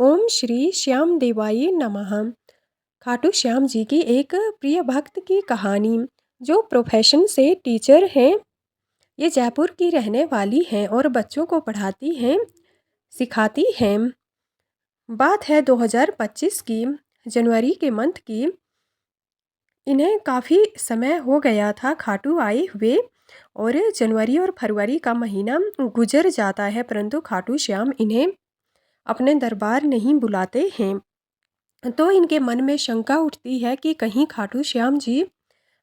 ओम श्री श्याम देवाय नमः। खाटू श्याम जी की एक प्रिय भक्त की कहानी। जो प्रोफेशन से टीचर हैं, ये जयपुर की रहने वाली हैं और बच्चों को पढ़ाती हैं, सिखाती हैं। बात है 2025 की, जनवरी के मंथ की। इन्हें काफ़ी समय हो गया था खाटू आए हुए और जनवरी और फरवरी का महीना गुजर जाता है, परंतु खाटू श्याम इन्हें अपने दरबार नहीं बुलाते हैं। तो इनके मन में शंका उठती है कि कहीं खाटू श्याम जी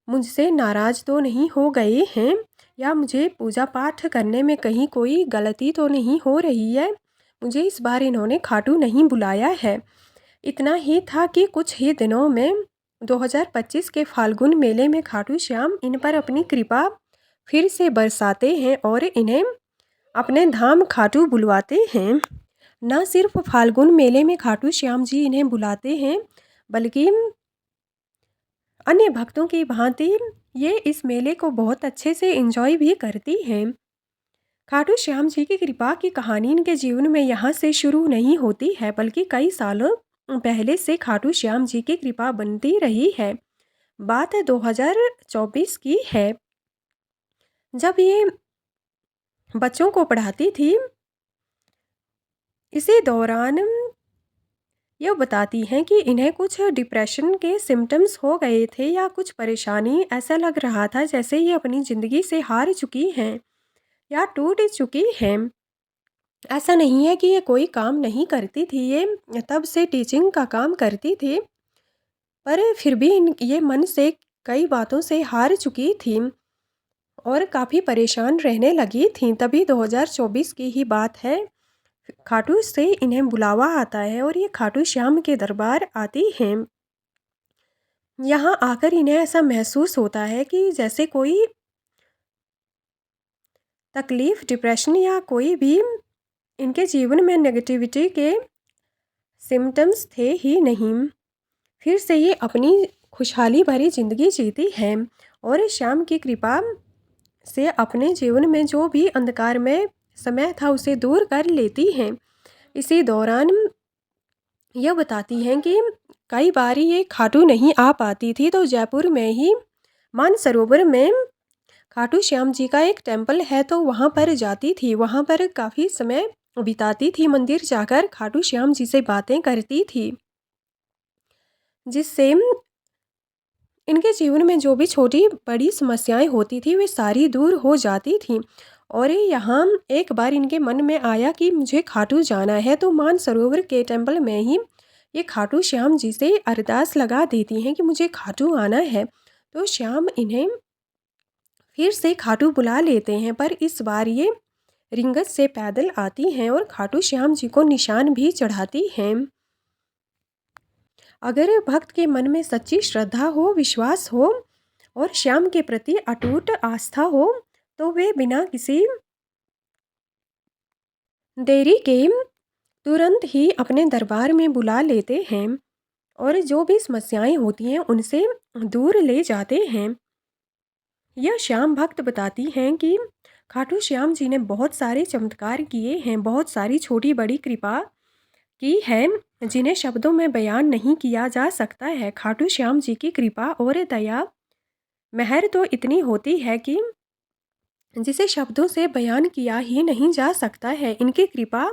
मुझसे नाराज़ तो नहीं हो गए हैं, या मुझे पूजा पाठ करने में कहीं कोई गलती तो नहीं हो रही है। मुझे इस बार इन्होंने खाटू नहीं बुलाया है। इतना ही था कि कुछ ही दिनों में 2025 के फाल्गुन मेले में खाटू श्याम इन पर अपनी कृपा फिर से बरसाते हैं और इन्हें अपने धाम खाटू बुलवाते हैं। न सिर्फ फाल्गुन मेले में खाटू श्याम जी इन्हें बुलाते हैं, बल्कि अन्य भक्तों की भांति ये इस मेले को बहुत अच्छे से एंजॉय भी करती हैं। खाटू श्याम जी की कृपा की कहानी इनके जीवन में यहाँ से शुरू नहीं होती है, बल्कि कई सालों पहले से खाटू श्याम जी की कृपा बनती रही है। बात 2024 की है, जब ये बच्चों को पढ़ाती थी। इसी दौरान यह बताती हैं कि इन्हें कुछ डिप्रेशन के सिम्टम्स हो गए थे, या कुछ परेशानी, ऐसा लग रहा था जैसे ये अपनी ज़िंदगी से हार चुकी हैं या टूट चुकी हैं। ऐसा नहीं है कि ये कोई काम नहीं करती थी, ये तब से टीचिंग का काम करती थी, पर फिर भी ये मन से कई बातों से हार चुकी थी और काफ़ी परेशान रहने लगी थी। तभी 2024 की ही बात है, खाटू से इन्हें बुलावा आता है और ये खाटू श्याम के दरबार आती हैं। यहाँ आकर इन्हें ऐसा महसूस होता है कि जैसे कोई तकलीफ़, डिप्रेशन या कोई भी इनके जीवन में नेगेटिविटी के सिम्टम्स थे ही नहीं। फिर से ये अपनी खुशहाली भरी ज़िंदगी जीती हैं और श्याम की कृपा से अपने जीवन में जो भी अंधकार में समय था उसे दूर कर लेती हैं। इसी दौरान यह बताती हैं कि कई बार ये खाटू नहीं आ पाती थी, तो जयपुर में ही मानसरोवर में खाटू श्याम जी का एक टेम्पल है, तो वहाँ पर जाती थी। वहाँ पर काफ़ी समय बिताती थी, मंदिर जाकर खाटू श्याम जी से बातें करती थी, जिससे इनके जीवन में जो भी छोटी बड़ी समस्याएं होती थी वे सारी दूर हो जाती थी। और यहाँ एक बार इनके मन में आया कि मुझे खाटू जाना है, तो मानसरोवर के टेम्पल में ही ये खाटू श्याम जी से अरदास लगा देती हैं कि मुझे खाटू आना है। तो श्याम इन्हें फिर से खाटू बुला लेते हैं, पर इस बार ये रिंगत से पैदल आती हैं और खाटू श्याम जी को निशान भी चढ़ाती हैं। अगर भक्त के मन में सच्ची श्रद्धा हो, विश्वास हो और श्याम के प्रति अटूट आस्था हो, तो वे बिना किसी देरी के तुरंत ही अपने दरबार में बुला लेते हैं और जो भी समस्याएं होती हैं उनसे दूर ले जाते हैं। यह श्याम भक्त बताती हैं कि खाटू श्याम जी ने बहुत सारे चमत्कार किए हैं, बहुत सारी छोटी बड़ी कृपा की है, जिन्हें शब्दों में बयान नहीं किया जा सकता है। खाटू श्याम जी की कृपा और दया मेहर तो इतनी होती है कि जिसे शब्दों से बयान किया ही नहीं जा सकता है। इनकी कृपा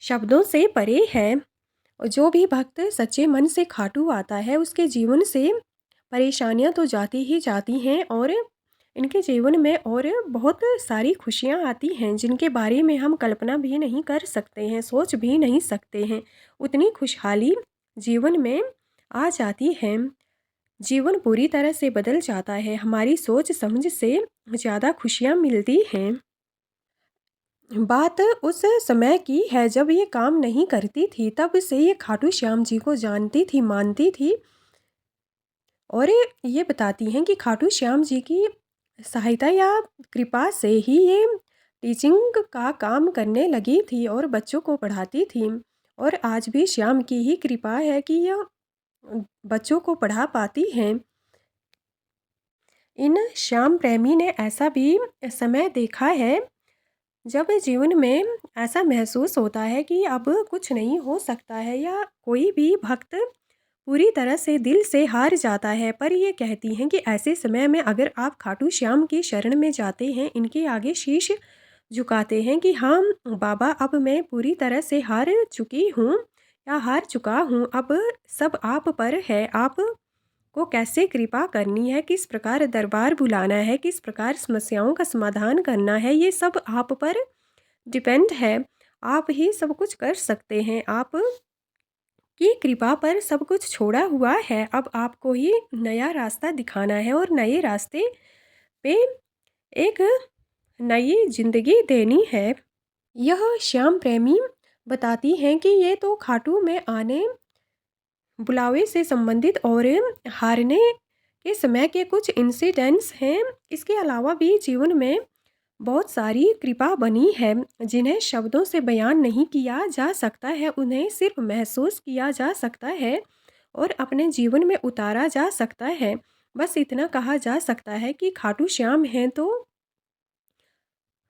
शब्दों से परे है। जो भी भक्त सच्चे मन से खाटू आता है उसके जीवन से परेशानियां तो जाती ही जाती हैं और इनके जीवन में और बहुत सारी खुशियां आती हैं, जिनके बारे में हम कल्पना भी नहीं कर सकते हैं, सोच भी नहीं सकते हैं। उतनी खुशहाली जीवन में आ जाती है, जीवन पूरी तरह से बदल जाता है, हमारी सोच समझ से ज़्यादा खुशियाँ मिलती हैं। बात उस समय की है जब ये काम नहीं करती थी, तब से ये खाटू श्याम जी को जानती थी, मानती थी और ये बताती हैं कि खाटू श्याम जी की सहायता या कृपा से ही ये टीचिंग का काम करने लगी थी और बच्चों को पढ़ाती थी। और आज भी श्याम की ही कृपा है कि यह बच्चों को पढ़ा पाती हैं। इन श्याम प्रेमी ने ऐसा भी समय देखा है जब जीवन में ऐसा महसूस होता है कि अब कुछ नहीं हो सकता है या कोई भी भक्त पूरी तरह से दिल से हार जाता है, पर ये कहती हैं कि ऐसे समय में अगर आप खाटू श्याम की शरण में जाते हैं, इनके आगे शीश झुकाते हैं कि हाँ बाबा, अब मैं पूरी तरह से हार चुकी हूँ या हार चुका हूँ, अब सब आप पर है, आप को कैसे कृपा करनी है, किस प्रकार दरबार बुलाना है, किस प्रकार समस्याओं का समाधान करना है, ये सब आप पर डिपेंड है। आप ही सब कुछ कर सकते हैं, आप की कृपा पर सब कुछ छोड़ा हुआ है। अब आपको ही नया रास्ता दिखाना है और नए रास्ते पे एक नई जिंदगी देनी है। यह श्याम प्रेमी बताती हैं कि ये तो खाटू में आने बुलावे से संबंधित और हारने के समय के कुछ इंसिडेंट्स हैं। इसके अलावा भी जीवन में बहुत सारी कृपा बनी है जिन्हें शब्दों से बयान नहीं किया जा सकता है, उन्हें सिर्फ महसूस किया जा सकता है और अपने जीवन में उतारा जा सकता है। बस इतना कहा जा सकता है कि खाटू श्याम हैं तो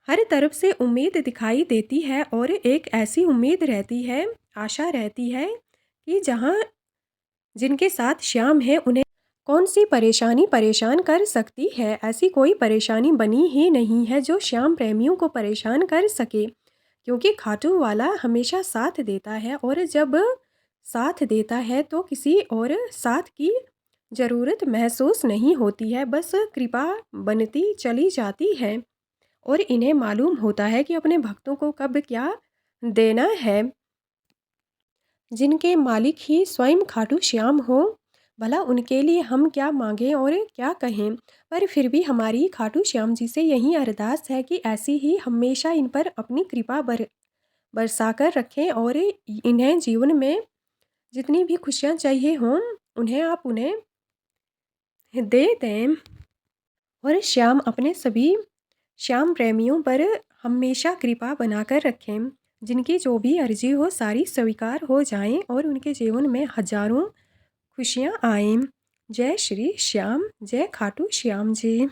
हर तरफ से उम्मीद दिखाई देती है और एक ऐसी उम्मीद रहती है, आशा रहती है कि जहाँ जिनके साथ श्याम है उन्हें कौन सी परेशानी परेशान कर सकती है। ऐसी कोई परेशानी बनी ही नहीं है जो श्याम प्रेमियों को परेशान कर सके, क्योंकि खाटू वाला हमेशा साथ देता है और जब साथ देता है तो किसी और साथ की ज़रूरत महसूस नहीं होती है, बस कृपा बनती चली जाती है और इन्हें मालूम होता है कि अपने भक्तों को कब क्या देना है। जिनके मालिक ही स्वयं खाटू श्याम हो, भला उनके लिए हम क्या मांगें और क्या कहें। पर फिर भी हमारी खाटू श्याम जी से यही अरदास है कि ऐसी ही हमेशा इन पर अपनी कृपा बरसा कर रखें और इन्हें जीवन में जितनी भी खुशियाँ चाहिए हों उन्हें आप उन्हें दे दें और श्याम अपने सभी श्याम प्रेमियों पर हमेशा कृपा बनाकर रखें। जिनकी जो भी अर्जी हो सारी स्वीकार हो जाएं और उनके जीवन में हजारों खुशियाँ आएं। जय श्री श्याम, जय खाटू श्याम जी।